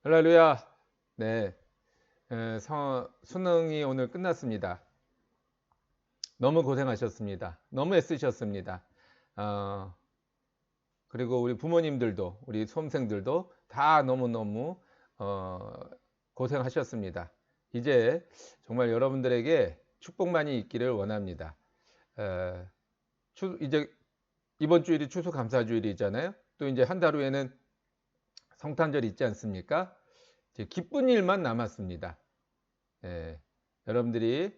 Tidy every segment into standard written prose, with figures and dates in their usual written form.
할렐루야. 네, 수능이 오늘 끝났습니다. 너무 고생하셨습니다. 너무 애쓰셨습니다. 어, 그리고 우리 부모님들도, 우리 수험생들도 다 너무너무 어, 고생하셨습니다. 이제 정말 여러분들에게 축복만이 있기를 원합니다. 어, 이제 이번 주일이 추수감사주일이잖아요. 또 이제 한 달 후에는 성탄절이 있지 않습니까? 이제 기쁜 일만 남았습니다. 예, 여러분들이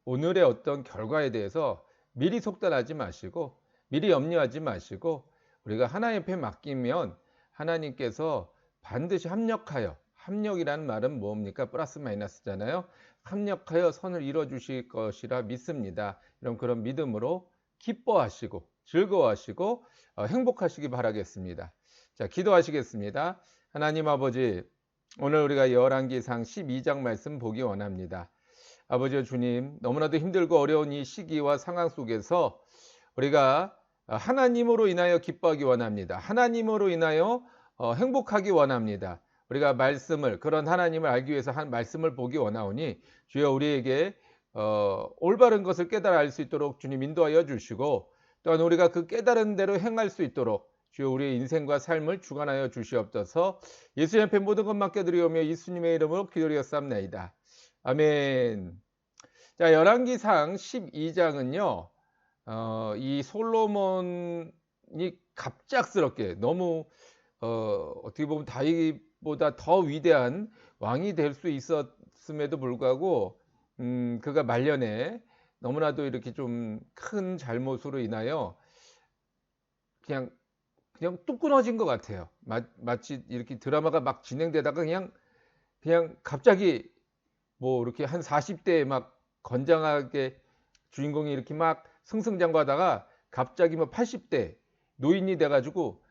오늘의 어떤 결과에 대해서 미리 속단하지 마시고 미리 염려하지 마시고 우리가 하나님 앞에 맡기면 하나님께서 반드시 합력이라는 말은 뭡니까? 플러스 마이너스잖아요. 합력하여 선을 이루어 주실 것이라 믿습니다. 이런 그런 믿음으로 기뻐하시고 즐거워하시고 행복하시기 바라겠습니다. 자, 기도하시겠습니다. 하나님 아버지, 오늘 우리가 열왕기상 12장 말씀 보기 원합니다. 아버지 주님, 너무나도 힘들고 어려운 이 시기와 상황 속에서 우리가 하나님으로 인하여 기뻐하기 원합니다. 하나님으로 인하여 행복하기 원합니다. 우리가 그런 하나님을 알기 위해서 한 말씀을 보기 원하오니 주여 우리에게 올바른 것을 깨달아 알 수 있도록 주님 인도하여 주시고, 또한 우리가 그 깨달은 대로 행할 수 있도록 주여 우리의 인생과 삶을 주관하여 주시옵소서. 예수님 앞에 모든 것 맡겨드리오며 예수님의 이름으로 기도드렸사옵나이다. 아멘. 자, 열왕기상 12장은요 이 솔로몬이 갑작스럽게 너무 어떻게 보면 다윗보다 더 위대한 왕이 될 수 있었음에도 불구하고 그가 말년에 너무나도 이렇게 좀 큰 잘못으로 인하여 그냥 뚝 끊어진 것 같아요. 마치 이렇게 드라마가 막 진행되다가 그냥 갑자기 뭐 이렇게 한 40대에 막 건장하게 주인공이 이렇게 막 승승장구하다가 갑자기 뭐 80대 노인이 돼가지고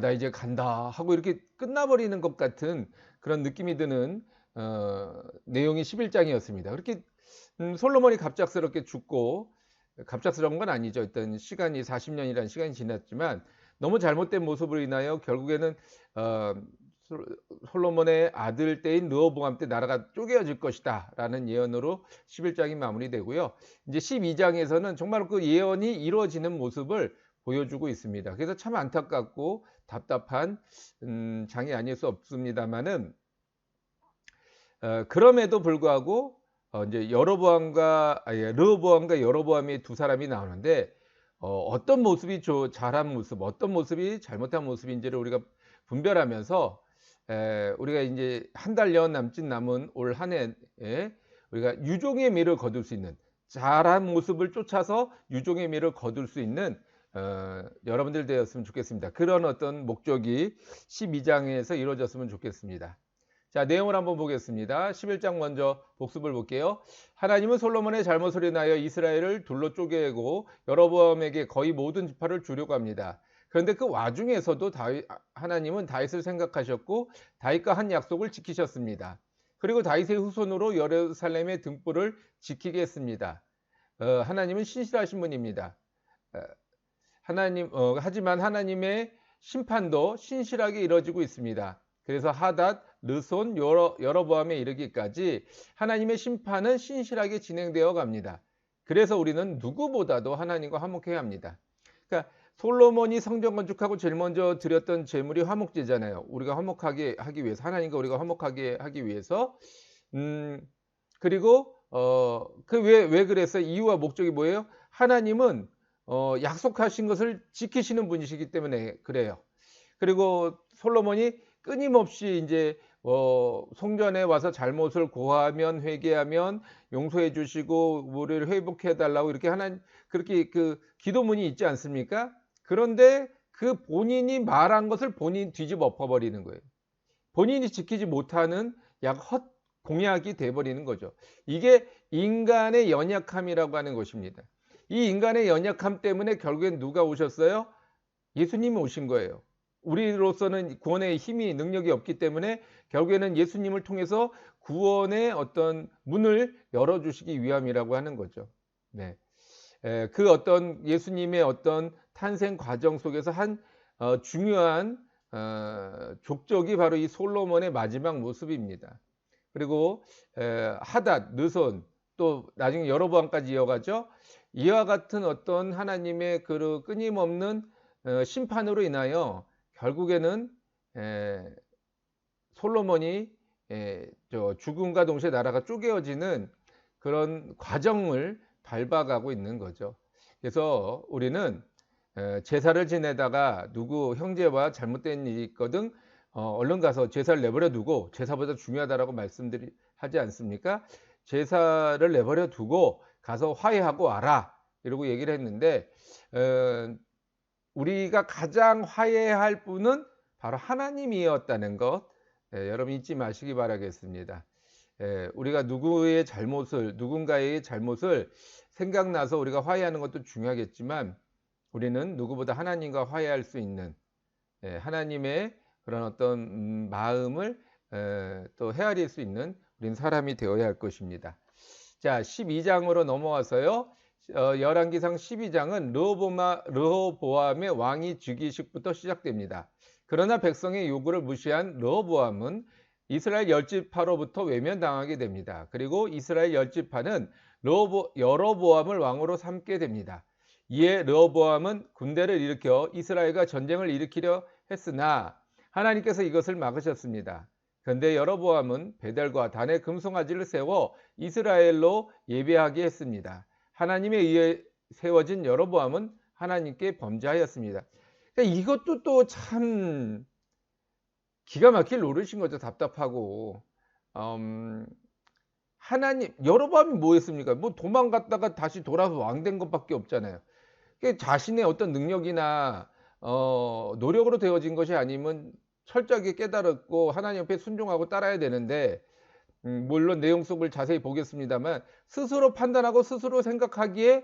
나 이제 간다 하고 이렇게 끝나버리는 것 같은 그런 느낌이 드는 내용이 11장이었습니다. 그렇게 솔로몬이 갑작스럽게 죽고, 갑작스러운 건 아니죠. 일단 시간이 40년이라는 시간이 지났지만 너무 잘못된 모습으로 인하여 결국에는 어, 솔로몬의 아들 때인 르호보암 때 나라가 쪼개어질 것이다 라는 예언으로 11장이 마무리되고요. 이제 12장에서는 정말 그 예언이 이루어지는 모습을 보여주고 있습니다. 그래서 참 안타깝고 답답한 장이 아닐 수 없습니다만은 그럼에도 불구하고 이제 르호보암과 여로보암이 두 사람이 나오는데 어떤 모습이 잘한 모습, 어떤 모습이 잘못한 모습인지를 우리가 분별하면서 우리가 이제 한 달여 남은 올 한 해에 우리가 유종의 미를 거둘 수 있는, 잘한 모습을 쫓아서 유종의 미를 거둘 수 있는 여러분들 되었으면 좋겠습니다. 그런 어떤 목적이 12장에서 이루어졌으면 좋겠습니다. 자, 내용을 한번 보겠습니다. 11장 먼저 복습을 볼게요. 하나님은 솔로몬의 잘못을 인하여 이스라엘을 둘로 쪼개고 여로보암에게 거의 모든 지파를 주려고 합니다. 그런데 그 와중에서도 하나님은 다윗을 생각하셨고 다윗과 한 약속을 지키셨습니다. 그리고 다윗의 후손으로 예루살렘의 등불을 지키게 했습니다. 하나님은 신실하신 분입니다. 하지만 하나님의 심판도 신실하게 이루어지고 있습니다. 그래서 하닷, 르손, 여로보암에 이르기까지 하나님의 심판은 신실하게 진행되어 갑니다. 그래서 우리는 누구보다도 하나님과 화목해야 합니다. 그러니까 솔로몬이 성전 건축하고 제일 먼저 드렸던 제물이 화목제잖아요. 우리가 화목하게 하기 위해서, 하나님과 우리가 화목하게 하기 위해서. 그리고 왜 그랬어요? 이유와 목적이 뭐예요? 하나님은 약속하신 것을 지키시는 분이시기 때문에 그래요. 그리고 솔로몬이 끊임없이 이제 성전에 와서 잘못을 고하면, 회개하면 용서해 주시고 우리를 회복해 달라고 이렇게 그렇게 그 기도문이 있지 않습니까? 그런데 그 본인이 말한 것을 본인이 뒤집어 엎어버리는 거예요. 본인이 지키지 못하는 헛 공약이 돼버리는 거죠. 이게 인간의 연약함이라고 하는 것입니다. 이 인간의 연약함 때문에 결국엔 누가 오셨어요? 예수님이 오신 거예요. 우리로서는 구원의 힘이, 능력이 없기 때문에 결국에는 예수님을 통해서 구원의 어떤 문을 열어주시기 위함이라고 하는 거죠. 네. 그 어떤 예수님의 어떤 탄생 과정 속에서 한 중요한 족적이 바로 이 솔로몬의 마지막 모습입니다. 그리고 하닷, 르손, 또 나중에 여로보암까지 이어가죠. 이와 같은 어떤 하나님의 그 끊임없는 심판으로 인하여 결국에는 솔로몬이 죽음과 동시에 나라가 쪼개어지는 그런 과정을 밟아가고 있는 거죠. 그래서 우리는 제사를 지내다가 누구 형제와 잘못된 일이 있거든 얼른 가서 제사를 내버려 두고, 제사보다 중요하다라고 하지 않습니까? 제사를 내버려 두고 가서 화해하고 와라 이러고 얘기를 했는데, 우리가 가장 화해할 분은 바로 하나님이었다는 것, 여러분 잊지 마시기 바라겠습니다. 우리가 누군가의 잘못을 생각나서 우리가 화해하는 것도 중요하겠지만, 우리는 누구보다 하나님과 화해할 수 있는, 하나님의 그런 어떤 마음을 또 헤아릴 수 있는 우린 사람이 되어야 할 것입니다. 자, 12장으로 넘어와서요. 열왕기상 12장은 르호보암의 왕위 즉위식부터 시작됩니다. 그러나 백성의 요구를 무시한 르호보암은 이스라엘 열지파로부터 외면당하게 됩니다. 그리고 이스라엘 열지파는 여로보암을 왕으로 삼게 됩니다. 이에 르호보암은 군대를 일으켜 이스라엘과 전쟁을 일으키려 했으나 하나님께서 이것을 막으셨습니다. 그런데 여로보암은 베델과 단의 금송아지를 세워 이스라엘로 예배하게 했습니다. 하나님에 의해 세워진 여로보암은 하나님께 범죄하였습니다. 그러니까 이것도 또 참 기가 막힐 노릇인 거죠. 답답하고. 여로보암이 뭐 했습니까? 뭐 도망갔다가 다시 돌아서 왕 된 것밖에 없잖아요. 자신의 어떤 능력이나 노력으로 되어진 것이 아니면 철저하게 깨달았고 하나님 앞에 순종하고 따라야 되는데, 물론 내용 속을 자세히 보겠습니다만, 스스로 판단하고 스스로 생각하기에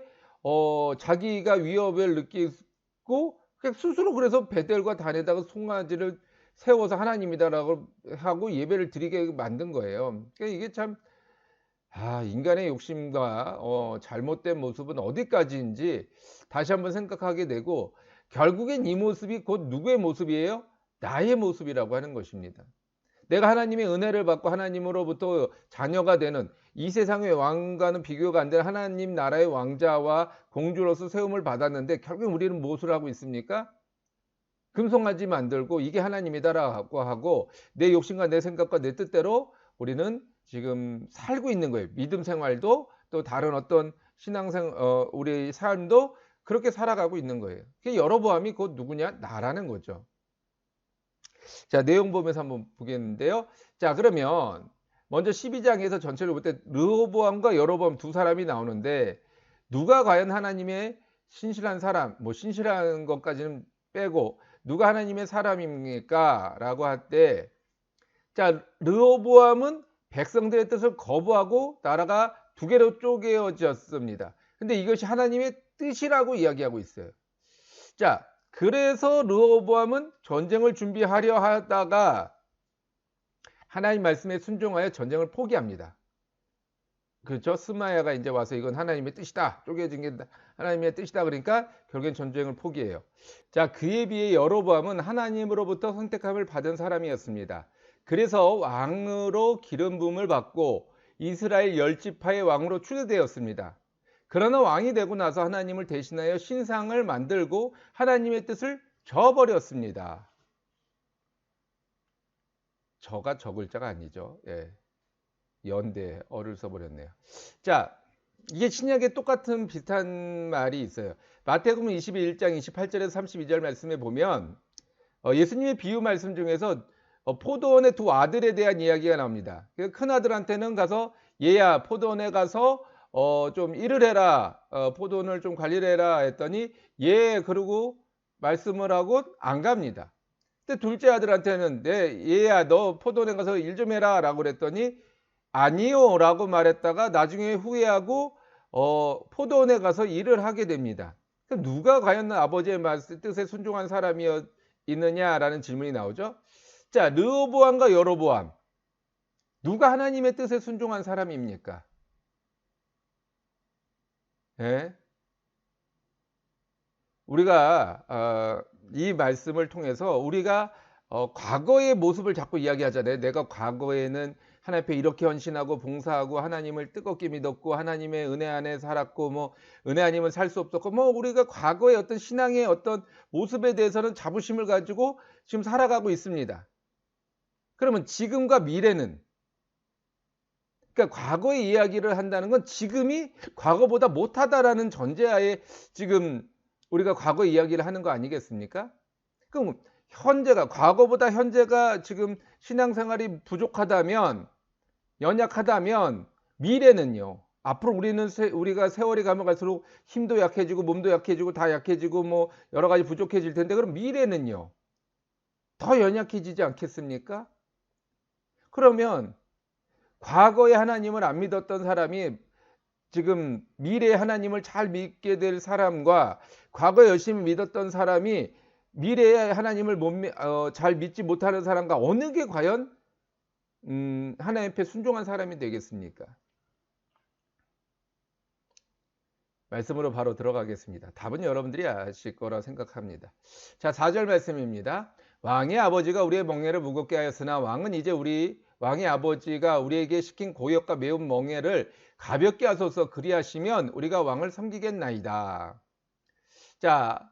자기가 위협을 느끼고 스스로 그래서 베델과 단에다가 송아지를 세워서 하나님이다라고 하고 예배를 드리게 만든 거예요. 그러니까 이게 참 인간의 욕심과 잘못된 모습은 어디까지인지 다시 한번 생각하게 되고, 결국엔 이 모습이 곧 누구의 모습이에요? 나의 모습이라고 하는 것입니다. 내가 하나님의 은혜를 받고 하나님으로부터 자녀가 되는, 이 세상의 왕과는 비교가 안 되는 하나님 나라의 왕자와 공주로서 세움을 받았는데, 결국 우리는 무엇을 하고 있습니까? 금송아지 만들고 이게 하나님이다라고 하고 내 욕심과 내 생각과 내 뜻대로 우리는 지금 살고 있는 거예요. 믿음 생활도 또 다른 어떤 우리 삶도 그렇게 살아가고 있는 거예요. 여로보암이 곧 누구냐? 나라는 거죠. 자, 내용 보면서 한번 보겠는데요. 자, 그러면 먼저 12장에서 전체를 볼 때 르호보암과 여로보암 두 사람이 나오는데, 누가 과연 하나님의 신실한 사람, 신실한 것까지는 빼고 누가 하나님의 사람입니까? 라고 할 때, 자, 르호보암은 백성들의 뜻을 거부하고 나라가 두 개로 쪼개어졌습니다. 근데 이것이 하나님의 뜻이라고 이야기하고 있어요. 자, 그래서 르호보암은 전쟁을 준비하려 하다가 하나님 말씀에 순종하여 전쟁을 포기합니다. 그렇죠? 스마야가 이제 와서 이건 하나님의 뜻이다, 쪼개진 게 하나님의 뜻이다 그러니까 결국엔 전쟁을 포기해요. 자, 그에 비해 여로보암은 하나님으로부터 선택함을 받은 사람이었습니다. 그래서 왕으로 기름 부음을 받고 이스라엘 열지파의 왕으로 추대되었습니다. 그러나 왕이 되고 나서 하나님을 대신하여 신상을 만들고 하나님의 뜻을 저버렸습니다. 저가 저 글자가 아니죠. 연대 어를 써버렸네요. 자, 이게 신약에 똑같은 비슷한 말이 있어요. 마태복음 21장 28절에서 32절 말씀에 보면 예수님의 비유 말씀 중에서 포도원의 두 아들에 대한 이야기가 나옵니다. 큰 아들한테는 가서 얘야 포도원에 가서 좀 일을 해라, 포도원을 좀 관리를 해라 했더니 그러고 말씀을 하고 안 갑니다. 근데 둘째 아들한테는 얘야 너 포도원에 가서 일 좀 해라 라고 그랬더니 아니요 라고 말했다가 나중에 후회하고 포도원에 가서 일을 하게 됩니다. 누가 과연 아버지의 뜻에 순종한 사람이었느냐라는 질문이 나오죠. 자, 르호보암과 여로보암, 누가 하나님의 뜻에 순종한 사람입니까? 우리가 이 말씀을 통해서 우리가 과거의 모습을 자꾸 이야기하잖아요. 내가 과거에는 하나님 앞에 이렇게 헌신하고 봉사하고 하나님을 뜨겁게 믿었고 하나님의 은혜 안에 살았고 뭐 은혜 아니면 살 수 없었고 뭐 우리가 과거의 어떤 신앙의 어떤 모습에 대해서는 자부심을 가지고 지금 살아가고 있습니다. 그러면 지금과 미래는, 그러니까 과거의 이야기를 한다는 건 지금이 과거보다 못하다라는 전제하에 지금 우리가 과거 이야기를 하는 거 아니겠습니까? 그럼 현재가, 과거보다 현재가 지금 신앙생활이 부족하다면, 연약하다면 미래는요. 앞으로 우리가 세월이 가면 갈수록 힘도 약해지고 몸도 약해지고 다 약해지고 뭐 여러 가지 부족해질 텐데, 그럼 미래는요. 더 연약해지지 않겠습니까? 그러면 과거에 하나님을 안 믿었던 사람이 지금 미래에 하나님을 잘 믿게 될 사람과 과거에 열심히 믿었던 사람이 미래에 하나님을 잘 믿지 못하는 사람과 어느 게 과연 하나님 앞에 순종한 사람이 되겠습니까? 말씀으로 바로 들어가겠습니다. 답은 여러분들이 아실 거라 생각합니다. 자, 4절 말씀입니다. 왕의 아버지가 우리의 멍에를 무겁게 하였으나 왕은 이제 왕의 아버지가 우리에게 시킨 고역과 매운 멍에를 가볍게 하소서. 그리하시면 우리가 왕을 섬기겠나이다. 자,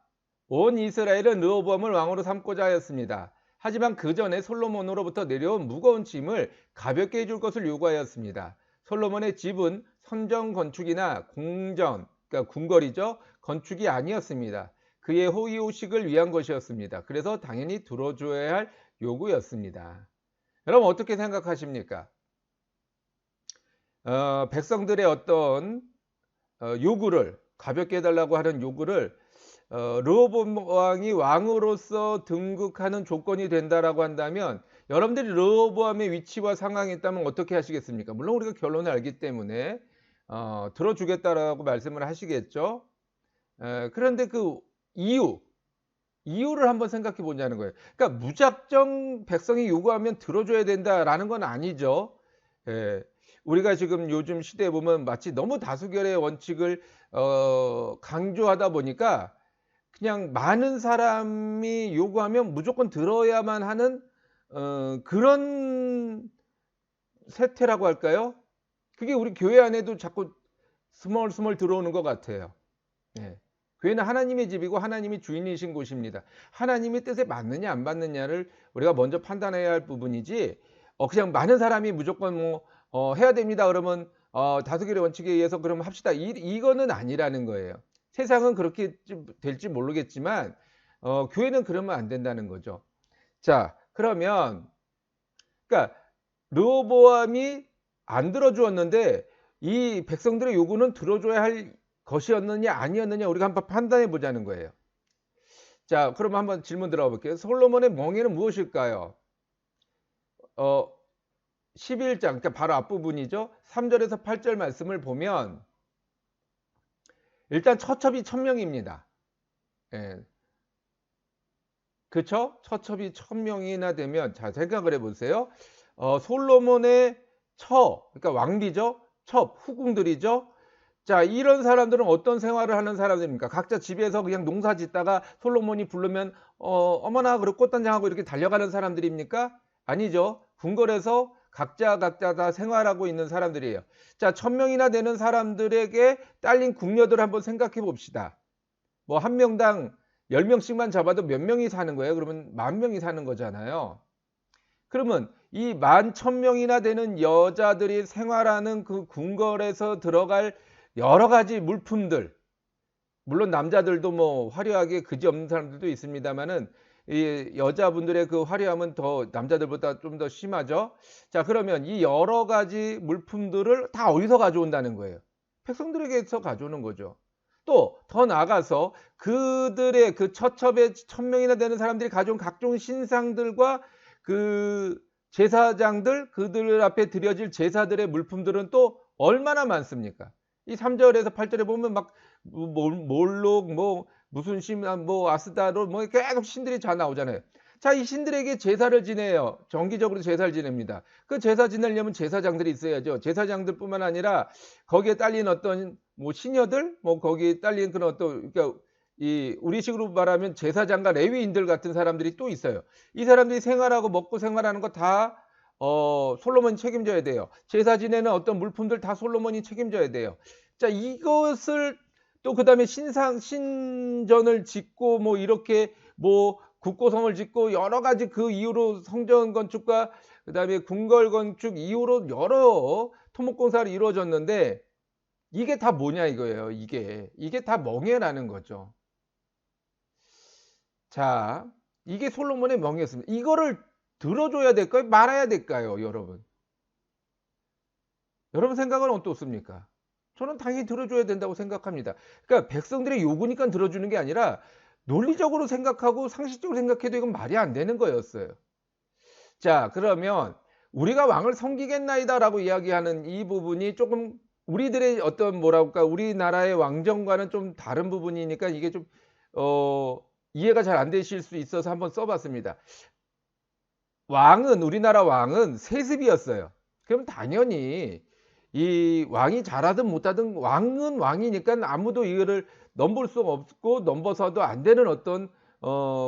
온 이스라엘은 르호보암을 왕으로 삼고자 하였습니다. 하지만 그 전에 솔로몬으로부터 내려온 무거운 짐을 가볍게 해줄 것을 요구하였습니다. 솔로몬의 집은 선정 건축이나 그러니까 궁궐이죠. 건축이 아니었습니다. 그의 호의호식을 위한 것이었습니다. 그래서 당연히 들어줘야 할 요구였습니다. 여러분 어떻게 생각하십니까? 백성들의 어떤 요구를, 가볍게 해달라고 하는 요구를 르호보암 왕이 왕으로서 등극하는 조건이 된다라고 한다면, 여러분들이 르호보암의 위치와 상황이 있다면 어떻게 하시겠습니까? 물론 우리가 결론을 알기 때문에 들어주겠다라고 말씀을 하시겠죠. 그런데 그 이유를 한번 생각해 보자는 거예요. 그러니까 무작정 백성이 요구하면 들어줘야 된다라는 건 아니죠. 우리가 지금 요즘 시대에 보면 마치 너무 다수결의 원칙을 강조하다 보니까 그냥 많은 사람이 요구하면 무조건 들어야만 하는 그런 세태라고 할까요? 그게 우리 교회 안에도 자꾸 스멀스멀 들어오는 것 같아요. 교회는 하나님의 집이고 하나님이 주인이신 곳입니다. 하나님의 뜻에 맞느냐 안 맞느냐를 우리가 먼저 판단해야 할 부분이지, 그냥 많은 사람이 무조건 해야 됩니다 그러면 다수결의 원칙에 의해서 그러면 합시다, 이거는 아니라는 거예요. 세상은 그렇게 될지 모르겠지만 교회는 그러면 안 된다는 거죠. 자, 그러면 그러니까 르호보암이 안 들어주었는데 이 백성들의 요구는 들어줘야 할 것이었느냐 아니었느냐 우리가 한번 판단해 보자는 거예요. 자, 그럼 한번 질문 들어가 볼게요. 솔로몬의 멍에는 무엇일까요? 11장, 그러니까 바로 앞부분이죠. 3절에서 8절 말씀을 보면 일단 처첩이 1000명입니다. 그쵸? 처첩이 1000명이나 되면, 자, 생각을 해보세요. 솔로몬의 그러니까 왕비죠. 후궁들이죠. 자, 이런 사람들은 어떤 생활을 하는 사람들입니까? 각자 집에서 그냥 농사 짓다가 솔로몬이 부르면 어머나 그리고 꽃단장하고 이렇게 달려가는 사람들입니까? 아니죠. 궁궐에서 각자 다 생활하고 있는 사람들이에요. 자, 1000명이나 되는 사람들에게 딸린 궁녀들을 한번 생각해 봅시다. 뭐 한 명당 10명씩만 잡아도 몇 명이 사는 거예요? 그러면 10,000명이 사는 거잖아요. 그러면 이 11,000명이나 되는 여자들이 생활하는 그 궁궐에서 들어갈 여러 가지 물품들, 물론 남자들도 뭐 화려하게 그지없는 사람들도 있습니다만은 이 여자분들의 그 화려함은 더 남자들보다 좀 더 심하죠. 자, 그러면 이 여러 가지 물품들을 다 어디서 가져온다는 거예요? 백성들에게서 가져오는 거죠. 또 더 나아가서 그들의 그 처첩에 1000명이나 되는 사람들이 가져온 각종 신상들과 그 제사장들, 그들 앞에 드려질 제사들의 물품들은 또 얼마나 많습니까? 이 3절에서 8절에 보면 막 몰록 뭐 무슨 신, 뭐 아스다로 뭐 계속 신들이 다 나오잖아요. 자, 이 신들에게 제사를 지내요. 정기적으로 제사를 지냅니다. 그 제사 지내려면 제사장들이 있어야죠. 제사장들뿐만 아니라 거기에 딸린 어떤 뭐 시녀들, 뭐 거기에 딸린 그런 어떤, 그러니까 이 우리식으로 말하면 제사장과 레위인들 같은 사람들이 또 있어요. 이 사람들이 생활하고 먹고 생활하는 거 다 솔로몬이 책임져야 돼요. 제사 지내는 어떤 물품들 다 솔로몬이 책임져야 돼요. 자, 이것을 또 그다음에 신전을 짓고 뭐 이렇게 뭐 국고성을 짓고 여러 가지 그 이후로 성전 건축과 그다음에 궁궐 건축 이후로 여러 토목공사를 이루어졌는데 이게 다 뭐냐 이거예요. 이게 다 멍해라는 거죠. 자, 이게 솔로몬의 멍해였습니다. 이거를 들어줘야 될까요? 말아야 될까요, 여러분? 여러분 생각은 어떻습니까? 저는 당연히 들어줘야 된다고 생각합니다. 그러니까 백성들의 요구니까 들어주는 게 아니라 논리적으로 생각하고 상식적으로 생각해도 이건 말이 안 되는 거였어요. 자, 그러면 우리가 왕을 섬기겠나이다라고 이야기하는 이 부분이 조금 우리들의 어떤 뭐랄까 그럴까 우리나라의 왕정과는 좀 다른 부분이니까 이게 좀 이해가 잘 안 되실 수 있어서 한번 써봤습니다. 우리나라 왕은 세습이었어요. 그럼 당연히 이 왕이 잘하든 못하든 왕은 왕이니까 아무도 이거를 넘볼 수가 없고 넘버서도 안 되는 어떤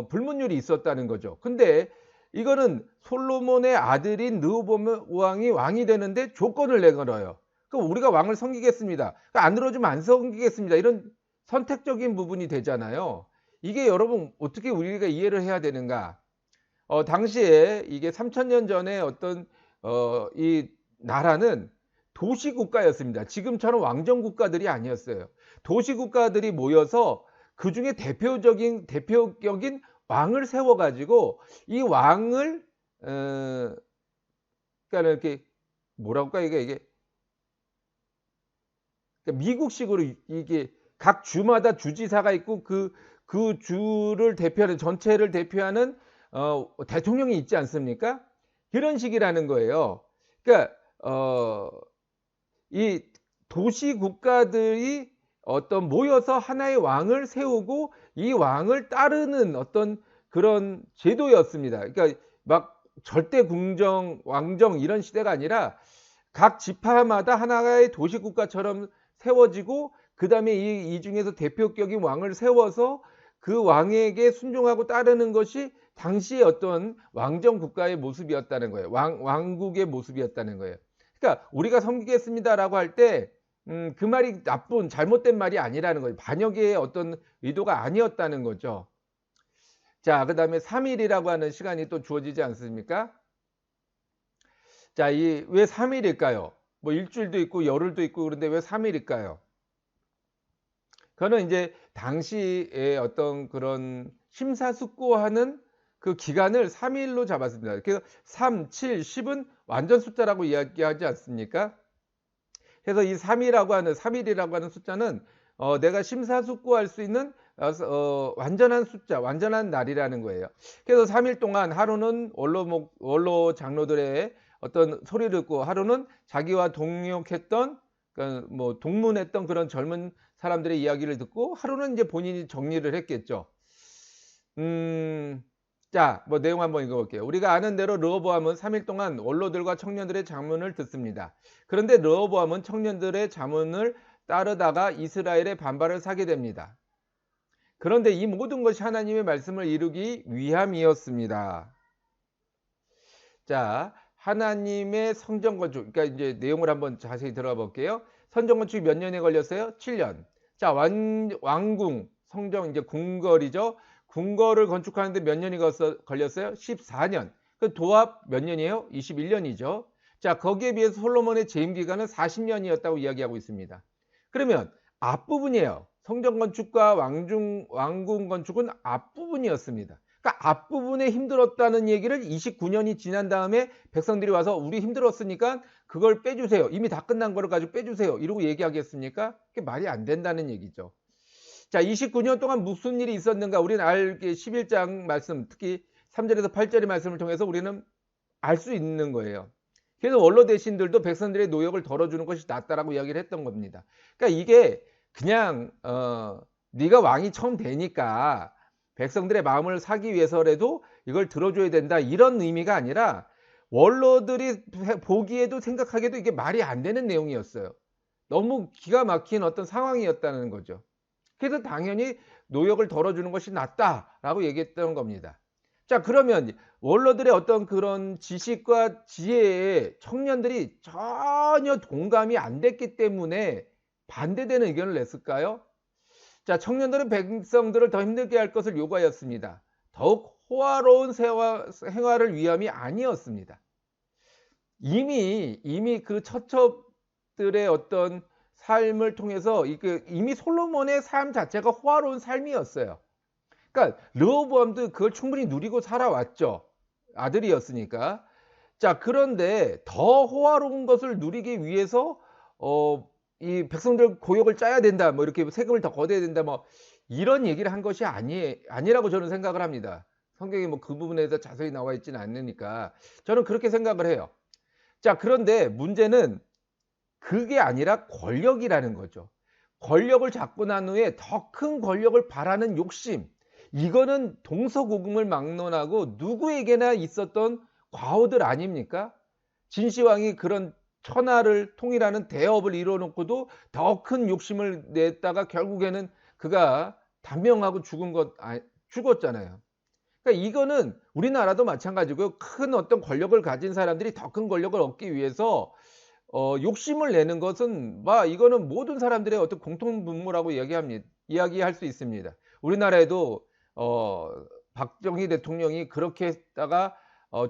불문율이 있었다는 거죠. 근데 이거는 솔로몬의 아들인 르호보암 왕이 왕이 되는데 조건을 내걸어요. 그럼 우리가 왕을 섬기겠습니다. 그러니까 안 들어주면 안 섬기겠습니다. 이런 선택적인 부분이 되잖아요. 이게 여러분 어떻게 우리가 이해를 해야 되는가? 당시에 이게 3000년 전에 어떤 이 나라는 도시 국가였습니다. 지금처럼 왕정 국가들이 아니었어요. 도시 국가들이 모여서 그중에 대표적인 왕을 세워 가지고 이 왕을 그러니까 이렇게 뭐라고 할까 이게 그러니까 미국식으로 이게 각 주마다 주지사가 있고 그 주를 대표하는 전체를 대표하는 대통령이 있지 않습니까? 그런 식이라는 거예요. 그러니까 이 도시 국가들이 어떤 모여서 하나의 왕을 세우고 이 왕을 따르는 어떤 그런 제도였습니다. 그러니까 막 절대 궁정, 왕정 이런 시대가 아니라 각 지파마다 하나의 도시 국가처럼 세워지고 그다음에 이 중에서 대표격인 왕을 세워서 그 왕에게 순종하고 따르는 것이 당시의 어떤 왕정 국가의 모습이었다는 거예요. 왕국의 모습이었다는 거예요. 그러니까 우리가 섬기겠습니다라고 할 때 그 말이 나쁜 잘못된 말이 아니라는 거예요. 반역의 어떤 의도가 아니었다는 거죠. 자, 그다음에 3일이라고 하는 시간이 또 주어지지 않습니까? 자, 이 왜 3일일까요? 뭐 일주일도 있고 열흘도 있고 그런데 왜 3일일까요? 그거는 이제 당시에 어떤 그런 심사숙고하는 그 기간을 3일로 잡았습니다. 그래서 3, 7, 10은 완전 숫자라고 이야기하지 않습니까? 그래서 이 3일이라고 하는 숫자는 내가 심사숙고할 수 있는 완전한 숫자, 완전한 날이라는 거예요. 그래서 3일 동안 하루는 원로 장로들의 어떤 소리를 듣고 하루는 자기와 동역했던 그러니까 뭐 동문했던 그런 젊은 사람들의 이야기를 듣고 하루는 이제 본인이 정리를 했겠죠. 자, 뭐 내용 한번 읽어볼게요. 우리가 아는 대로 르호보암은 3일 동안 원로들과 청년들의 자문을 듣습니다. 그런데 르호보암은 청년들의 자문을 따르다가 이스라엘의 반발을 사게 됩니다. 그런데 이 모든 것이 하나님의 말씀을 이루기 위함이었습니다. 자, 하나님의 성전 건축, 그러니까 이제 내용을 한번 자세히 들어가 볼게요. 성전 건축이 몇 년에 걸렸어요? 7년. 자, 왕궁, 성전 이제 궁궐이죠. 궁궐을 건축하는데 몇 년이 걸렸어요? 14년. 그 도합 몇 년이에요? 21년이죠. 자, 거기에 비해서 솔로몬의 재임 기간은 40년이었다고 이야기하고 있습니다. 그러면 앞부분이에요. 성전 건축과 왕궁 건축은 앞부분이었습니다. 그러니까 앞부분에 힘들었다는 얘기를 29년이 지난 다음에 백성들이 와서 우리 힘들었으니까 그걸 빼주세요. 이미 다 끝난 거를 가지고 빼주세요. 이러고 얘기하겠습니까? 그게 말이 안 된다는 얘기죠. 자, 29년 동안 무슨 일이 있었는가? 우리는 11장 말씀, 특히 3절에서 8절의 말씀을 통해서 우리는 알 수 있는 거예요. 그래서 원로 대신들도 백성들의 노역을 덜어주는 것이 낫다라고 이야기를 했던 겁니다. 그러니까 이게 그냥 네가 왕이 처음 되니까 백성들의 마음을 사기 위해서라도 이걸 들어줘야 된다 이런 의미가 아니라 원로들이 보기에도 생각하기에도 이게 말이 안 되는 내용이었어요. 너무 기가 막힌 어떤 상황이었다는 거죠. 그래서 당연히 노역을 덜어주는 것이 낫다라고 얘기했던 겁니다. 자, 그러면 원로들의 어떤 그런 지식과 지혜에 청년들이 전혀 공감이 안 됐기 때문에 반대되는 의견을 냈을까요? 자, 청년들은 백성들을 더 힘들게 할 것을 요구하였습니다. 더욱 호화로운 생활을 위함이 아니었습니다. 이미 그 처첩들의 어떤 삶을 통해서 이미 솔로몬의 삶 자체가 호화로운 삶이었어요. 그러니까 르호보암도 그걸 충분히 누리고 살아왔죠. 아들이었으니까. 자, 그런데 더 호화로운 것을 누리기 위해서 이 백성들 고역을 짜야 된다, 뭐 이렇게 세금을 더 걷어야 된다, 뭐 이런 얘기를 한 것이 아니라고 저는 생각을 합니다. 성경에 뭐 그 부분에 대해서 자세히 나와 있지는 않으니까 저는 그렇게 생각을 해요. 자, 그런데 문제는 그게 아니라 권력이라는 거죠. 권력을 잡고 난 후에 더 큰 권력을 바라는 욕심. 이거는 동서고금을 막론하고 누구에게나 있었던 과오들 아닙니까? 진시황이 그런 천하를 통일하는 대업을 이뤄놓고도 더 큰 욕심을 냈다가 결국에는 그가 단명하고 죽었잖아요. 그러니까 이거는 우리나라도 마찬가지고요. 큰 어떤 권력을 가진 사람들이 더 큰 권력을 얻기 위해서 욕심을 내는 것은 이거는 모든 사람들의 어떤 공통 분모라고 이야기할 수 있습니다. 우리나라에도 박정희 대통령이 그렇게 했다가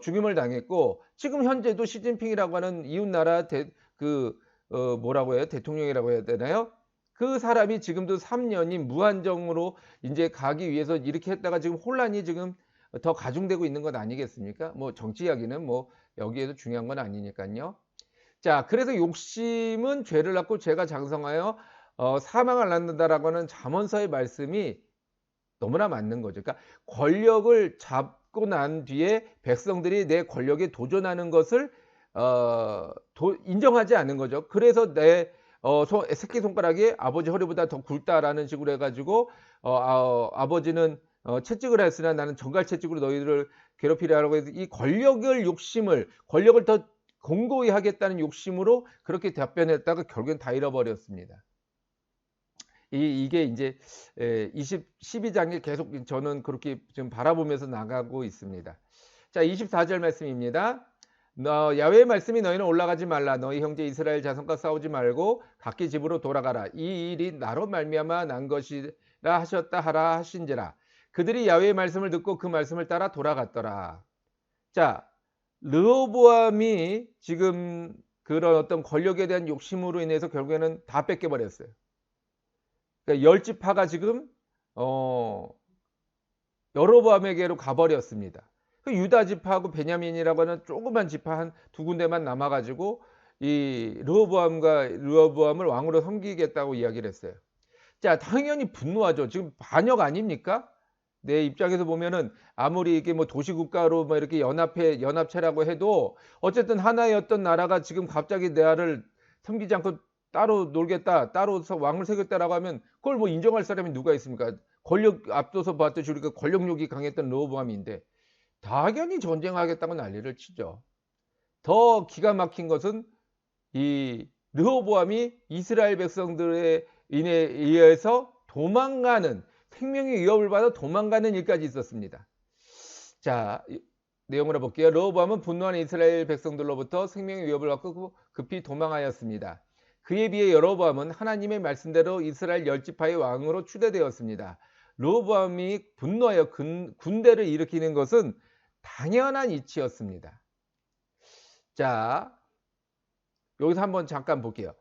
죽임을 당했고, 지금 현재도 시진핑이라고 하는 이웃나라 뭐라고 해요? 대통령이라고 해야 되나요? 그 사람이 지금도 3년이 무한정으로 이제 가기 위해서 이렇게 했다가 지금 혼란이 지금 더 가중되고 있는 것 아니겠습니까? 뭐 정치 이야기는 뭐 여기에도 중요한 건 아니니까요. 자, 그래서 욕심은 죄를 낳고 죄가 장성하여 사망을 낳는다라고 하는 잠언서의 말씀이 너무나 맞는 거죠. 그러니까 권력을 잡고 난 뒤에 백성들이 내 권력에 도전하는 것을 인정하지 않는 거죠. 그래서 내 새끼손가락이 아버지 허리보다 더 굵다라는 식으로 해가지고 아버지는 채찍을 했으나 나는 정갈 채찍으로 너희들을 괴롭히려 하라고 해서 이 권력을 더 공고히 하겠다는 욕심으로 그렇게 답변했다가 결국엔 다 잃어버렸습니다. 이게 이제 12장에 계속 저는 그렇게 지금 바라보면서 나가고 있습니다. 자, 24절 말씀입니다. 야훼의 말씀이 너희는 올라가지 말라. 너희 형제 이스라엘 자손과 싸우지 말고 각기 집으로 돌아가라. 이 일이 나로 말미암아 난 것이라 하셨다 하라 하신지라. 그들이 야훼의 말씀을 듣고 그 말씀을 따라 돌아갔더라. 자, 르호보암이 지금 그런 어떤 권력에 대한 욕심으로 인해서 결국에는 다 뺏겨버렸어요. 그러니까 10지파가 지금 여로보암에게로 가버렸습니다. 그 유다 지파하고 베냐민이라고 하는 조그만 지파 한 두 군데만 남아가지고 이 르호보암을 왕으로 섬기겠다고 이야기를 했어요. 자, 당연히 분노하죠. 지금 반역 아닙니까? 내 입장에서 보면은 아무리 이게 뭐 도시국가로 뭐 이렇게 연합체라고 해도 어쨌든 하나의 어떤 나라가 지금 갑자기 내 아를 섬기지 않고 따로 놀겠다, 따로 왕을 세겠다라고 하면 그걸 뭐 인정할 사람이 누가 있습니까? 권력 앞서서 봤듯이 우리가 권력욕이 강했던 르호보암인데 당연히 전쟁하겠다고 난리를 치죠. 더 기가 막힌 것은 이 르호보암이 이스라엘 백성들에 의해서 도망가는, 생명의 위협을 받아 도망가는 일까지 있었습니다. 자, 내용을 볼게요. 르호보암은 분노하는 이스라엘 백성들로부터 생명의 위협을 받고 급히 도망하였습니다. 그에 비해 여로보암은 하나님의 말씀대로 이스라엘 10지파의 왕으로 추대되었습니다. 르호보암이 분노하여 군대를 일으키는 것은 당연한 이치였습니다. 자, 여기서 한번 잠깐 볼게요.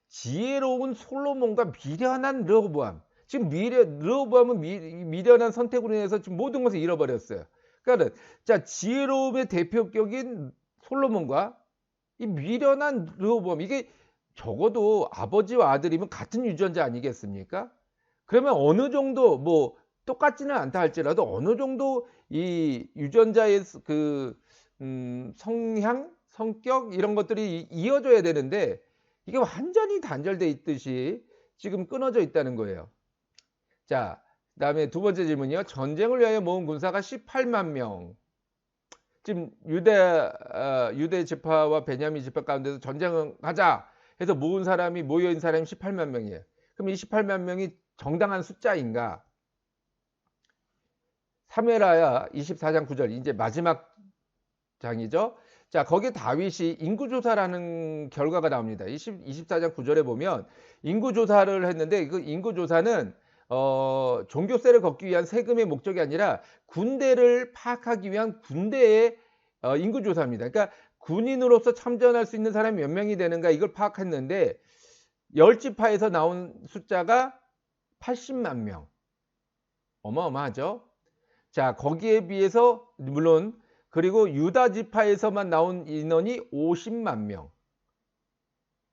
지혜로운 솔로몬과 미련한 르호보암. 지금 르호보암은 미련한 선택으로 인해서 지금 모든 것을 잃어버렸어요. 그러니까 자, 지혜로움의 대표격인 솔로몬과 이 미련한 르호보암, 이게 적어도 아버지와 아들이면 같은 유전자 아니겠습니까? 그러면 어느 정도 뭐 똑같지는 않다 할지라도 어느 정도 이 유전자의 성향, 성격 이런 것들이 이어져야 되는데 이게 완전히 단절돼 있듯이 지금 끊어져 있다는 거예요. 자, 그다음에 두 번째 질문이요. 전쟁을 위하여 모은 군사가 18만 명. 지금 유대 지파와 베냐민 지파 가운데서 전쟁하자 해서 모여있는 사람이 18만 명이에요. 그럼 이 18만 명이 정당한 숫자인가? 사무엘하 24장 9절 이제 마지막 장이죠. 자, 거기 다윗이 인구조사라는 결과가 나옵니다. 24장 9절에 보면 인구조사를 했는데 그 인구조사는 종교세를 걷기 위한 세금의 목적이 아니라 군대를 파악하기 위한 군대의 인구조사입니다. 그러니까 군인으로서 참전할 수 있는 사람이 몇 명이 되는가 이걸 파악했는데 열지파에서 나온 숫자가 80만 명. 어마어마하죠. 자, 거기에 비해서 물론 그리고 유다 지파에서만 나온 인원이 50만 명.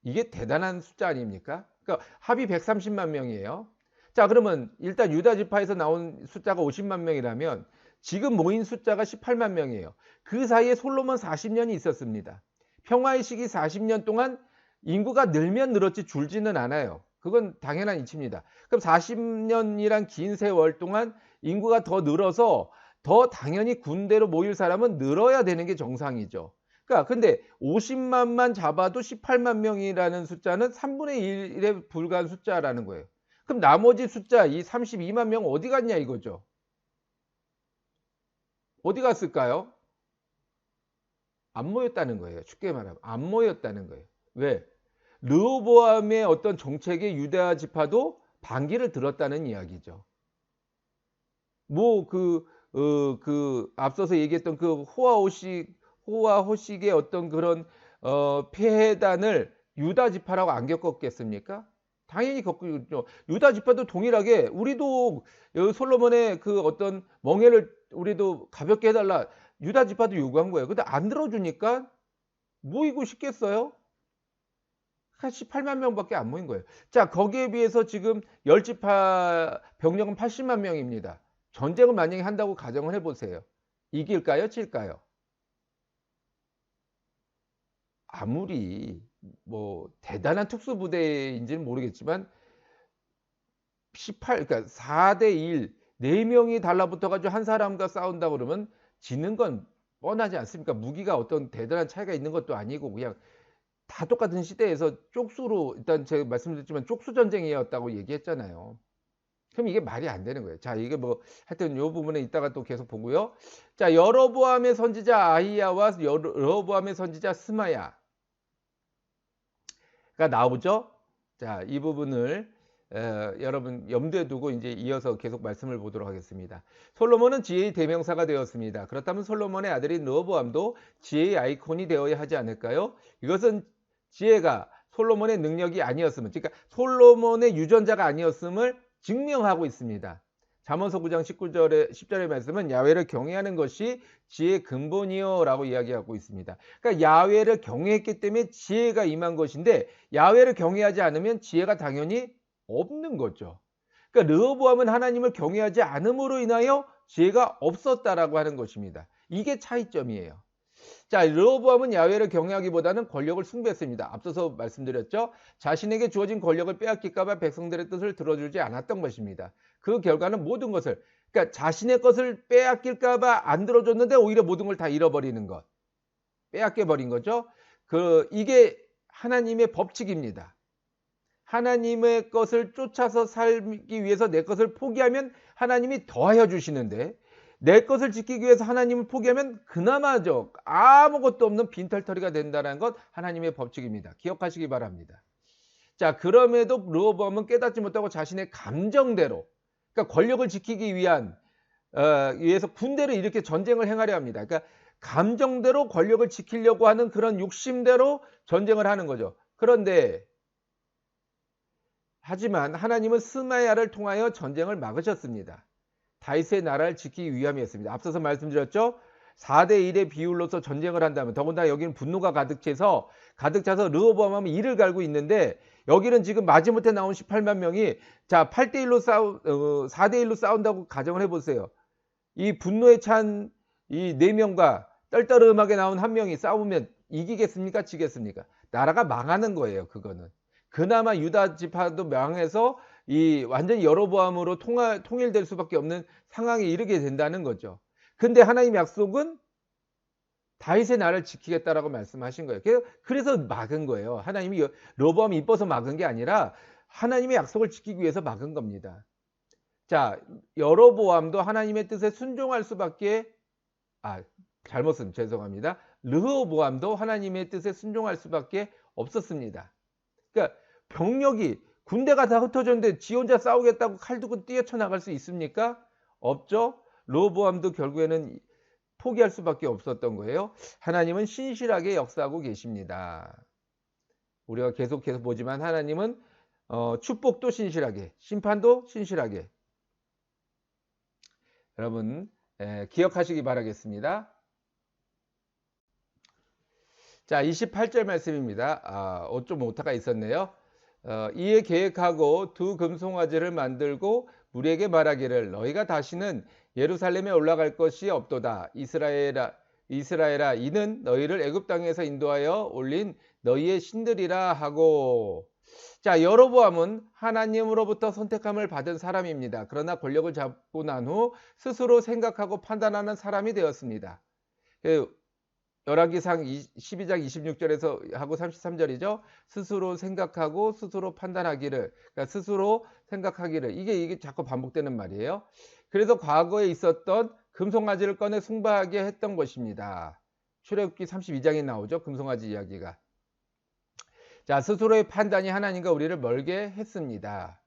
이게 대단한 숫자 아닙니까? 그러니까 합이 130만 명이에요. 자, 그러면 일단 유다 지파에서 나온 숫자가 50만 명이라면 지금 모인 숫자가 18만 명이에요. 그 사이에 솔로몬 40년이 있었습니다. 평화의 시기 40년 동안 인구가 늘면 늘었지 줄지는 않아요. 그건 당연한 이치입니다. 그럼 40년이란 긴 세월 동안 인구가 더 늘어서 더 당연히 군대로 모일 사람은 늘어야 되는 게 정상이죠. 그러니까 근데 50만만 잡아도 18만 명이라는 숫자는 3분의 1에 불과한 숫자라는 거예요. 그럼 나머지 숫자 이 32만 명 어디 갔냐 이거죠. 어디 갔을까요? 안 모였다는 거예요. 쉽게 말하면 안 모였다는 거예요. 왜? 르호보암의 어떤 정책에 유다 지파도 반기를 들었다는 이야기죠. 뭐 앞서서 얘기했던 그 호화호식의 어떤 그런 폐해단을 유다 지파라고 안 겪었겠습니까? 당연히 겪죠. 유다 지파도 동일하게 우리도 솔로몬의 그 어떤 멍에를 우리도 가볍게 해달라. 유다 지파도 요구한 거예요. 근데 안 들어주니까 모이고 싶겠어요? 한 18만 명밖에 안 모인 거예요. 자, 거기에 비해서 지금 열지파 병력은 80만 명입니다. 전쟁을 만약에 한다고 가정을 해보세요. 이길까요? 질까요? 아무리 뭐 대단한 특수부대인지는 모르겠지만 그러니까 4대 1, 4명이 달라붙어가지고 한 사람과 싸운다 그러면 지는 건 뻔하지 않습니까? 무기가 어떤 대단한 차이가 있는 것도 아니고 그냥 다 똑같은 시대에서 쪽수로 일단 제가 말씀드렸지만 쪽수 전쟁이었다고 얘기했잖아요. 그럼 이게 말이 안 되는 거예요. 자, 이게 뭐 하여튼 요 부분에 이따가 또 계속 보고요. 자, 여로보암의 선지자 아히야와 여로보암의 선지자 스마야가 나오죠. 자, 이 부분을 여러분 염두에 두고 이제 이어서 계속 말씀을 보도록 하겠습니다. 솔로몬은 지혜의 대명사가 되었습니다. 그렇다면 솔로몬의 아들인 르호보암도 지혜의 아이콘이 되어야 하지 않을까요? 이것은 지혜가 솔로몬의 능력이 아니었음을, 그러니까 솔로몬의 유전자가 아니었음을 증명하고 있습니다. 잠언서 9장 10절의 말씀은 야훼를 경외하는 것이 지혜의 근본이요 라고 이야기하고 있습니다. 그러니까 야훼를 경외했기 때문에 지혜가 임한 것인데 야훼를 경외하지 않으면 지혜가 당연히 없는 거죠. 그러니까 르호보암은 하나님을 경외하지 않음으로 인하여 지혜가 없었다라고 하는 것입니다. 이게 차이점이에요. 자, 르호보암은 야훼를 경외하기보다는 권력을 숭배했습니다. 앞서서 말씀드렸죠. 자신에게 주어진 권력을 빼앗길까 봐 백성들의 뜻을 들어주지 않았던 것입니다. 그 결과는 모든 것을, 그러니까 자신의 것을 빼앗길까 봐 안 들어줬는데 오히려 모든 걸 다 잃어버리는 것. 빼앗겨 버린 거죠. 이게 하나님의 법칙입니다. 하나님의 것을 쫓아서 살기 위해서 내 것을 포기하면 하나님이 더하여 주시는데 내 것을 지키기 위해서 하나님을 포기하면 그나마저 아무것도 없는 빈털터리가 된다는 것 하나님의 법칙입니다. 기억하시기 바랍니다. 자, 그럼에도 르호보암은 깨닫지 못하고 자신의 감정대로, 그러니까 권력을 지키기 위해서 군대를 이렇게 전쟁을 행하려 합니다. 그러니까 감정대로 권력을 지키려고 하는 그런 욕심대로 전쟁을 하는 거죠. 그런데 하지만 하나님은 스마야를 통하여 전쟁을 막으셨습니다. 다윗의 나라를 지키기 위함이었습니다. 앞서서 말씀드렸죠. 4대 1의 비율로서 전쟁을 한다면 더군다나 여기는 분노가 가득 차서 르호보암은 이를 갈고 있는데 여기는 지금 마지못해 나온 18만 명이 자 8대 1로 4대 1로 싸운다고 가정을 해보세요. 이 분노에 찬 이 4명과 떨떠름하게 나온 한 명이 싸우면 이기겠습니까? 지겠습니까? 나라가 망하는 거예요. 그거는. 그나마 유다 지파도 망해서 이 완전히 여로보암으로 통일될 수밖에 없는 상황에 이르게 된다는 거죠. 근데 하나님의 약속은 다윗의 나라를 지키겠다라고 말씀하신 거예요. 그래서 막은 거예요. 하나님이 르호보암이 이뻐서 막은 게 아니라 하나님의 약속을 지키기 위해서 막은 겁니다. 자, 여로보암도 하나님의 뜻에 순종할 수밖에 잘못 쓴 죄송합니다. 르호보암도 하나님의 뜻에 순종할 수밖에 없었습니다. 그러니까 병력이 군대가 다 흩어졌는데 지 혼자 싸우겠다고 칼 들고 뛰어쳐나갈 수 있습니까? 없죠. 르호보암도 결국에는 포기할 수밖에 없었던 거예요. 하나님은 신실하게 역사하고 계십니다. 우리가 계속해서 보지만 하나님은 축복도 신실하게, 심판도 신실하게. 여러분 기억하시기 바라겠습니다. 자, 28절 말씀입니다. 좀 오타가 있었네요. 이에 계획하고 두 금송아지를 만들고 무리에게 말하기를 너희가 다시는 예루살렘에 올라갈 것이 없도다. 이스라엘아 이는 너희를 애굽 땅에서 인도하여 올린 너희의 신들이라 하고. 자, 여로보암은 하나님으로부터 선택함을 받은 사람입니다. 그러나 권력을 잡고 난 후 스스로 생각하고 판단하는 사람이 되었습니다. 열왕기상 12장 26절에서 하고 33절이죠. 스스로 생각하고 스스로 판단하기를, 그러니까 스스로 생각하기를, 이게 자꾸 반복되는 말이에요. 그래서 과거에 있었던 금송아지를 꺼내 숭배하게 했던 것입니다. 출애굽기 32장에 나오죠. 금송아지 이야기가. 자, 스스로의 판단이 하나님과 우리를 멀게 했습니다.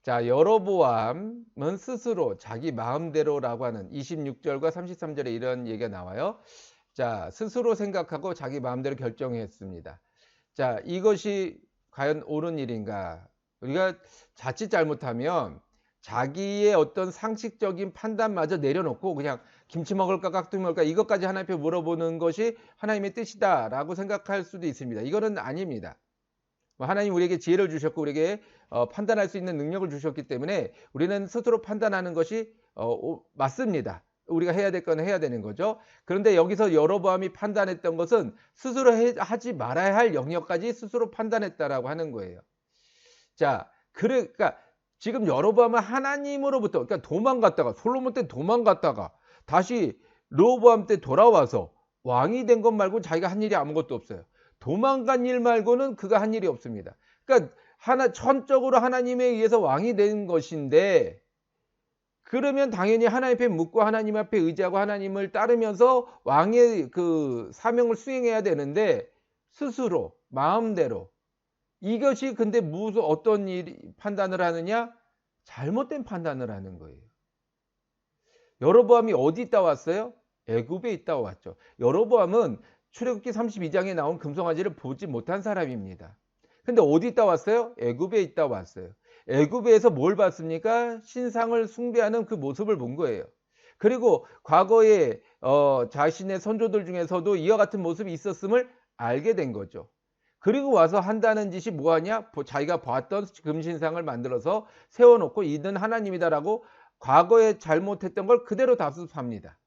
자, 여로보암은 스스로 자기 마음대로라고 하는 26절과 33절에 이런 얘기가 나와요. 자, 스스로 생각하고 자기 마음대로 결정했습니다. 자, 이것이 과연 옳은 일인가? 우리가 자칫 잘못하면 자기의 어떤 상식적인 판단마저 내려놓고 그냥 김치 먹을까 깍두기 먹을까 이것까지 하나님께 물어보는 것이 하나님의 뜻이다 라고 생각할 수도 있습니다. 이거는 아닙니다. 하나님 우리에게 지혜를 주셨고 우리에게 판단할 수 있는 능력을 주셨기 때문에 우리는 스스로 판단하는 것이 맞습니다. 우리가 해야 될 건 해야 되는 거죠. 그런데 여기서 여로보암이 판단했던 것은 스스로 하지 말아야 할 영역까지 스스로 판단했다라고 하는 거예요. 자, 그러니까 지금 여로보암은 하나님으로부터, 그러니까 도망갔다가, 솔로몬 때 도망갔다가 다시 르호보암 때 돌아와서 왕이 된 것 말고 자기가 한 일이 아무것도 없어요. 도망간 일 말고는 그가 한 일이 없습니다. 그러니까 천적으로 하나님에 의해서 왕이 된 것인데, 그러면 당연히 하나님 앞에 묻고 하나님 앞에 의지하고 하나님을 따르면서 왕의 그 사명을 수행해야 되는데 스스로 마음대로, 이것이 근데 무슨 어떤 판단을 하느냐? 잘못된 판단을 하는 거예요. 여로보암이 어디 있다 왔어요? 애굽에 있다 왔죠. 여로보암은 출애굽기 32장에 나온 금송아지를 보지 못한 사람입니다. 근데 어디 있다 왔어요? 애굽에 있다 왔어요. 애굽에서 뭘 봤습니까? 신상을 숭배하는 그 모습을 본 거예요. 그리고 과거에 자신의 선조들 중에서도 이와 같은 모습이 있었음을 알게 된 거죠. 그리고 와서 한다는 짓이 뭐하냐? 자기가 봤던 금신상을 만들어서 세워놓고 이는 하나님이다라고 과거에 잘못했던 걸 그대로 답습합니다.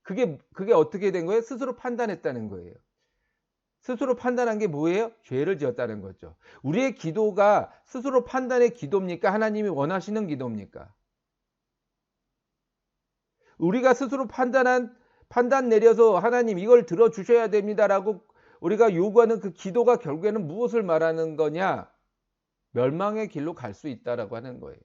그게 어떻게 된 거예요? 스스로 판단했다는 거예요. 스스로 판단한 게 뭐예요? 죄를 지었다는 거죠. 우리의 기도가 스스로 판단의 기도입니까? 하나님이 원하시는 기도입니까? 우리가 스스로 판단 내려서 하나님 이걸 들어주셔야 됩니다라고 우리가 요구하는 그 기도가 결국에는 무엇을 말하는 거냐? 멸망의 길로 갈 수 있다라고 하는 거예요.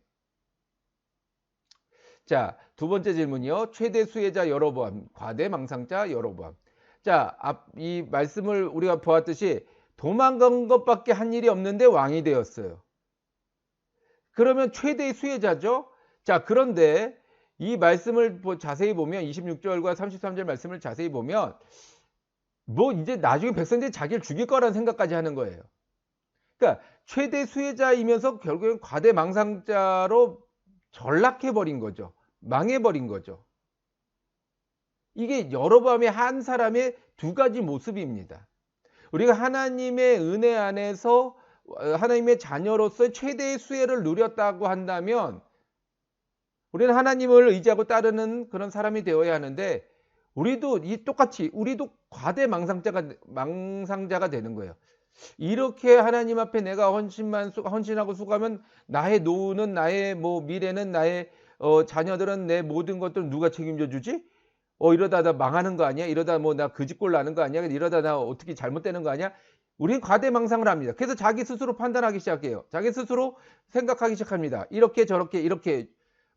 자, 두 번째 질문이요. 최대 수혜자 여로보암, 과대망상자 여로보암. 자, 이 말씀을 우리가 보았듯이 도망간 것밖에 한 일이 없는데 왕이 되었어요. 그러면 최대의 수혜자죠. 자, 그런데 이 말씀을 자세히 보면 26절과 33절 말씀을 자세히 보면 이제 나중에 백성들이 자기를 죽일 거라는 생각까지 하는 거예요. 그러니까 최대 수혜자이면서 결국엔 과대망상자로 전락해버린 거죠. 망해버린 거죠. 이게 여로보암의 한 사람의 두 가지 모습입니다. 우리가 하나님의 은혜 안에서 하나님의 자녀로서 최대의 수혜를 누렸다고 한다면 우리는 하나님을 의지하고 따르는 그런 사람이 되어야 하는데 우리도 똑같이 우리도 과대망상자가 되는 거예요. 이렇게 하나님 앞에 내가 헌신하고 수고하면 나의 노후는 나의 미래는 나의 자녀들은 내 모든 것들 누가 책임져 주지? 이러다 나 망하는 거 아니야? 이러다 나 그 집 꼴 나는 거 아니야? 이러다 나 어떻게 잘못되는 거 아니야? 우린 과대망상을 합니다. 그래서 자기 스스로 판단하기 시작해요. 자기 스스로 생각하기 시작합니다. 이렇게 저렇게 이렇게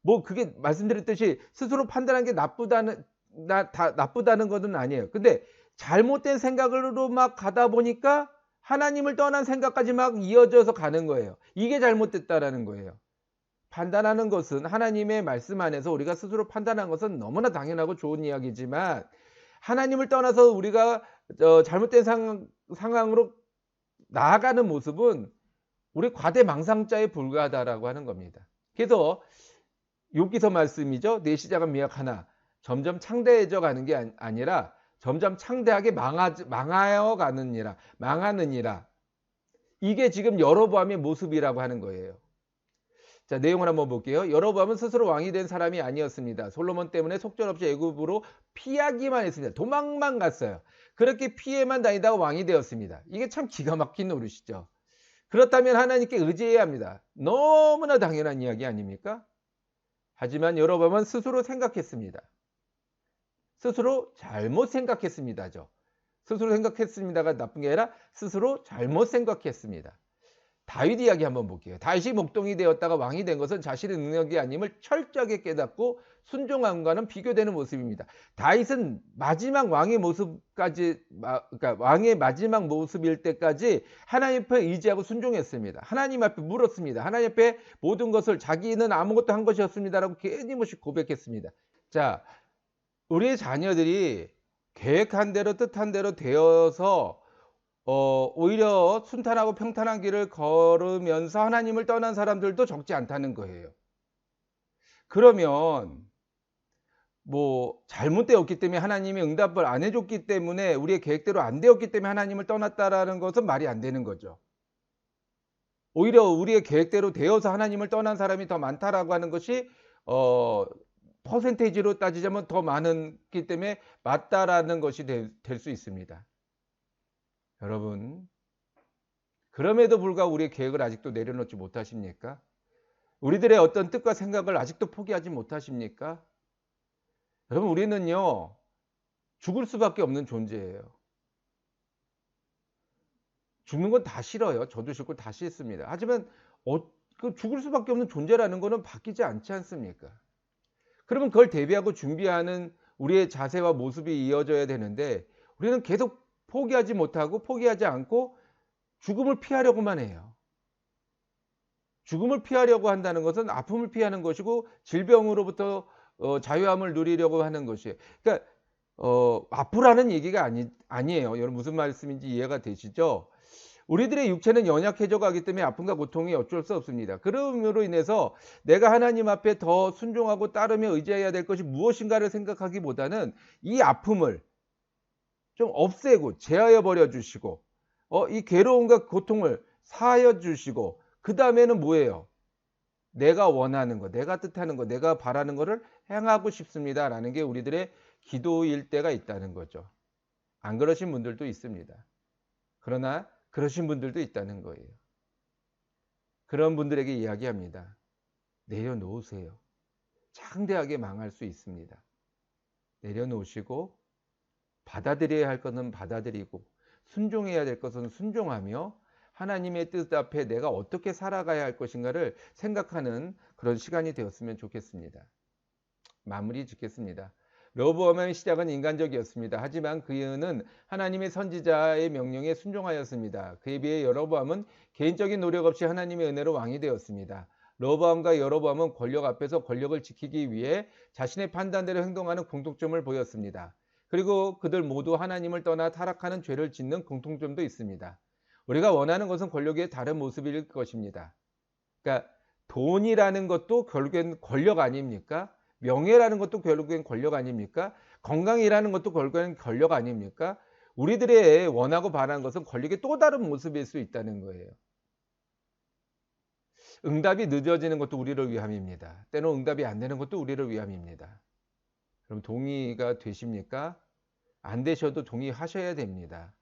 뭐 그게 말씀드렸듯이 스스로 판단하는 게 나쁘다는 것은 아니에요. 근데 잘못된 생각으로 막 가다 보니까 하나님을 떠난 생각까지 막 이어져서 가는 거예요. 이게 잘못됐다라는 거예요. 판단하는 것은 하나님의 말씀 안에서 우리가 스스로 판단하는 것은 너무나 당연하고 좋은 이야기지만 하나님을 떠나서 우리가 잘못된 상황으로 나아가는 모습은 우리 과대망상자에 불과하다라고 하는 겁니다. 그래서 욥기서 말씀이죠. 내 시작은 미약하나 점점 창대해져 가는 게 아니라 점점 창대하게 망하여 가느니라. 망하느니라. 이게 지금 여로보암의 모습이라고 하는 거예요. 자, 내용을 한번 볼게요. 여로보암은 스스로 왕이 된 사람이 아니었습니다. 솔로몬 때문에 속절없이 애굽으로 피하기만 했습니다. 도망만 갔어요. 그렇게 피해만 다니다가 왕이 되었습니다. 이게 참 기가 막힌 노릇이죠. 그렇다면 하나님께 의지해야 합니다. 너무나 당연한 이야기 아닙니까? 하지만 여로보암은 스스로 생각했습니다. 스스로 잘못 생각했습니다죠. 스스로 생각했습니다가 나쁜 게 아니라 스스로 잘못 생각했습니다. 다윗 이야기 한번 볼게요. 다윗이 목동이 되었다가 왕이 된 것은 자신의 능력이 아님을 철저하게 깨닫고 순종함과는 비교되는 모습입니다. 다윗은 마지막 왕의 모습까지, 그러니까 왕의 마지막 모습일 때까지 하나님 앞에 의지하고 순종했습니다. 하나님 앞에 물었습니다. 하나님 앞에 모든 것을 자기는 아무것도 한 것이 없습니다라고 끊임없이 고백했습니다. 자, 우리의 자녀들이 계획한 대로 뜻한 대로 되어서 오히려 순탄하고 평탄한 길을 걸으면서 하나님을 떠난 사람들도 적지 않다는 거예요. 그러면 뭐 잘못되었기 때문에 하나님이 응답을 안 해줬기 때문에 우리의 계획대로 안 되었기 때문에 하나님을 떠났다라는 것은 말이 안 되는 거죠. 오히려 우리의 계획대로 되어서 하나님을 떠난 사람이 더 많다라고 하는 것이 퍼센테이지로 따지자면 더 많기 때문에 맞다라는 것이 될 수 있습니다. 여러분, 그럼에도 불구하고 우리의 계획을 아직도 내려놓지 못하십니까? 우리들의 어떤 뜻과 생각을 아직도 포기하지 못하십니까? 여러분, 우리는요, 죽을 수밖에 없는 존재예요. 죽는 건 다 싫어요. 저도 싫고 다 싫습니다. 하지만 죽을 수밖에 없는 존재라는 것은 바뀌지 않지 않습니까? 그러면 그걸 대비하고 준비하는 우리의 자세와 모습이 이어져야 되는데 우리는 계속 포기하지 못하고 포기하지 않고 죽음을 피하려고만 해요. 죽음을 피하려고 한다는 것은 아픔을 피하는 것이고 질병으로부터 자유함을 누리려고 하는 것이에요. 그러니까 아프라는 얘기가 아니에요. 여러분 무슨 말씀인지 이해가 되시죠? 우리들의 육체는 연약해져 가기 때문에 아픔과 고통이 어쩔 수 없습니다. 그러므로 인해서 내가 하나님 앞에 더 순종하고 따르며 의지해야 될 것이 무엇인가를 생각하기보다는 이 아픔을 좀 없애고 제하여 버려 주시고 이 괴로움과 고통을 사하여 주시고 그 다음에는 뭐예요? 내가 원하는 거, 내가 뜻하는 거, 내가 바라는 거를 행하고 싶습니다라는 게 우리들의 기도일 때가 있다는 거죠. 안 그러신 분들도 있습니다. 그러나 그러신 분들도 있다는 거예요. 그런 분들에게 이야기합니다. 내려놓으세요. 창대하게 망할 수 있습니다. 내려놓으시고 받아들여야 할 것은 받아들이고 순종해야 될 것은 순종하며 하나님의 뜻 앞에 내가 어떻게 살아가야 할 것인가를 생각하는 그런 시간이 되었으면 좋겠습니다. 마무리 짓겠습니다. 여로보암의 시작은 인간적이었습니다. 하지만 그는 하나님의 선지자의 명령에 순종하였습니다. 그에 비해 여로보암은 개인적인 노력 없이 하나님의 은혜로 왕이 되었습니다. 르호보암과 여로보암은 권력 앞에서 권력을 지키기 위해 자신의 판단대로 행동하는 공통점을 보였습니다. 그리고 그들 모두 하나님을 떠나 타락하는 죄를 짓는 공통점도 있습니다. 우리가 원하는 것은 권력의 다른 모습일 것입니다. 그러니까 돈이라는 것도 결국엔 권력 아닙니까? 명예라는 것도 결국엔 권력 아닙니까? 건강이라는 것도 결국엔 권력 아닙니까? 우리들의 원하고 바라는 것은 권력의 또 다른 모습일 수 있다는 거예요. 응답이 늦어지는 것도 우리를 위함입니다. 때론 응답이 안 되는 것도 우리를 위함입니다. 그럼 동의가 되십니까? 안 되셔도 동의하셔야 됩니다.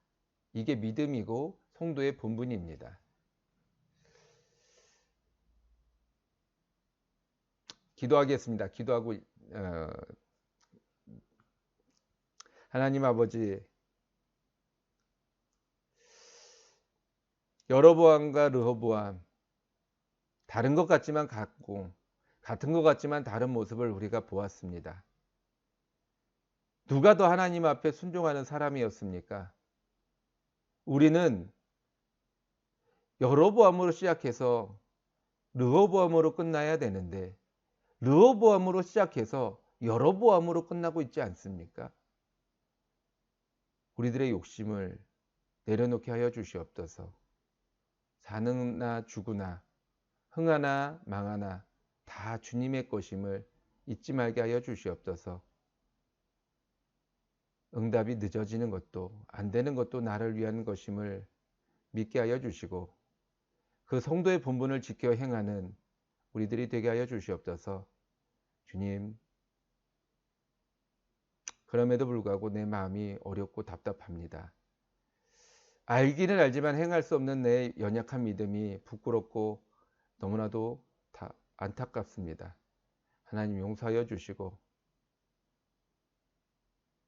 이게 믿음이고 성도의 본분입니다. 기도하겠습니다. 기도하고 하나님 아버지, 여로보암과 르호보암 다른 것 같지만 같고 같은 것 같지만 다른 모습을 우리가 보았습니다. 누가 더 하나님 앞에 순종하는 사람이었습니까? 우리는 여로보암으로 시작해서 르호보암으로 끝나야 되는데 르호보암으로 시작해서 여로보암으로 끝나고 있지 않습니까? 우리들의 욕심을 내려놓게 하여 주시옵소서. 사느나 죽으나 흥하나 망하나 다 주님의 것임을 잊지 말게 하여 주시옵소서. 응답이 늦어지는 것도 안 되는 것도 나를 위한 것임을 믿게 하여 주시고 그 성도의 본분을 지켜 행하는 우리들이 되게 하여 주시옵소서. 주님, 그럼에도 불구하고 내 마음이 어렵고 답답합니다. 알기는 알지만 행할 수 없는 내 연약한 믿음이 부끄럽고 너무나도 안타깝습니다. 하나님 용서하여 주시고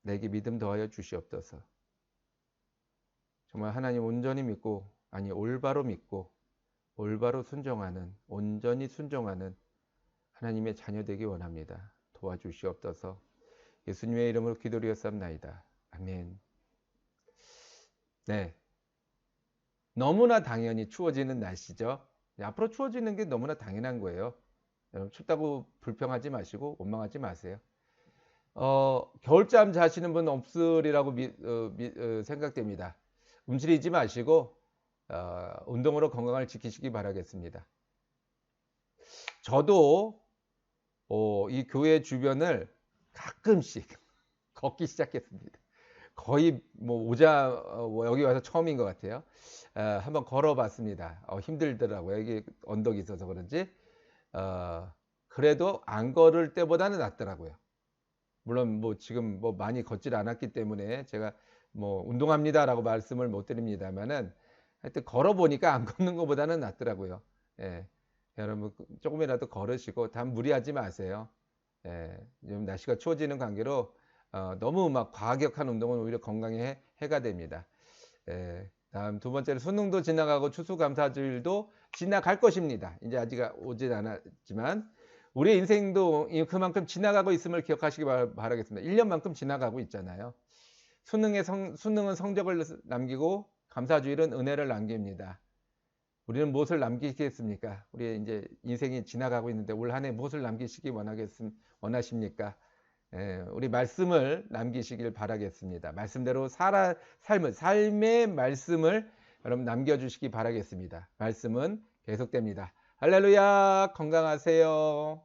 내게 믿음 더하여 주시옵소서. 정말 하나님 온전히 믿고 올바로 믿고 올바로 순종하는 온전히 순종하는 하나님의 자녀 되기 원합니다. 도와주시옵소서. 예수님의 이름으로 기도드렸사옵나이다. 아멘. 네, 너무나 당연히 추워지는 날씨죠. 앞으로 추워지는 게 너무나 당연한 거예요. 여러분 춥다고 불평하지 마시고 원망하지 마세요. 겨울잠 자시는 분 없으리라고 생각됩니다. 움츠리지 마시고 운동으로 건강을 지키시기 바라겠습니다. 저도 이 교회 주변을 가끔씩 걷기 시작했습니다. 거의 여기 와서 처음인 것 같아요. 한번 걸어봤습니다. 힘들더라고요. 여기 언덕이 있어서 그런지. 그래도 안 걸을 때보다는 낫더라고요. 물론 지금 많이 걷질 않았기 때문에 제가 운동합니다라고 말씀을 못 드립니다만은 하여튼 걸어보니까 안 걷는 것보다는 낫더라고요. 예. 여러분 조금이라도 걸으시고 단 무리하지 마세요. 예. 요즘 날씨가 추워지는 관계로 너무 과격한 운동은 오히려 건강에 해가 됩니다. 예. 다음 두 번째로 수능도 지나가고 추수감사주일도 지나갈 것입니다. 이제 아직 오진 않았지만 우리 인생도 그만큼 지나가고 있음을 기억하시기 바라겠습니다. 1년만큼 지나가고 있잖아요. 수능은 성적을 남기고 감사주일은 은혜를 남깁니다. 우리는 무엇을 남기겠습니까? 우리 이제 인생이 지나가고 있는데 올 한 해 무엇을 남기시기 원하십니까? 우리 말씀을 남기시길 바라겠습니다. 말씀대로 삶의 말씀을 여러분 남겨주시기 바라겠습니다. 말씀은 계속됩니다. 할렐루야, 건강하세요.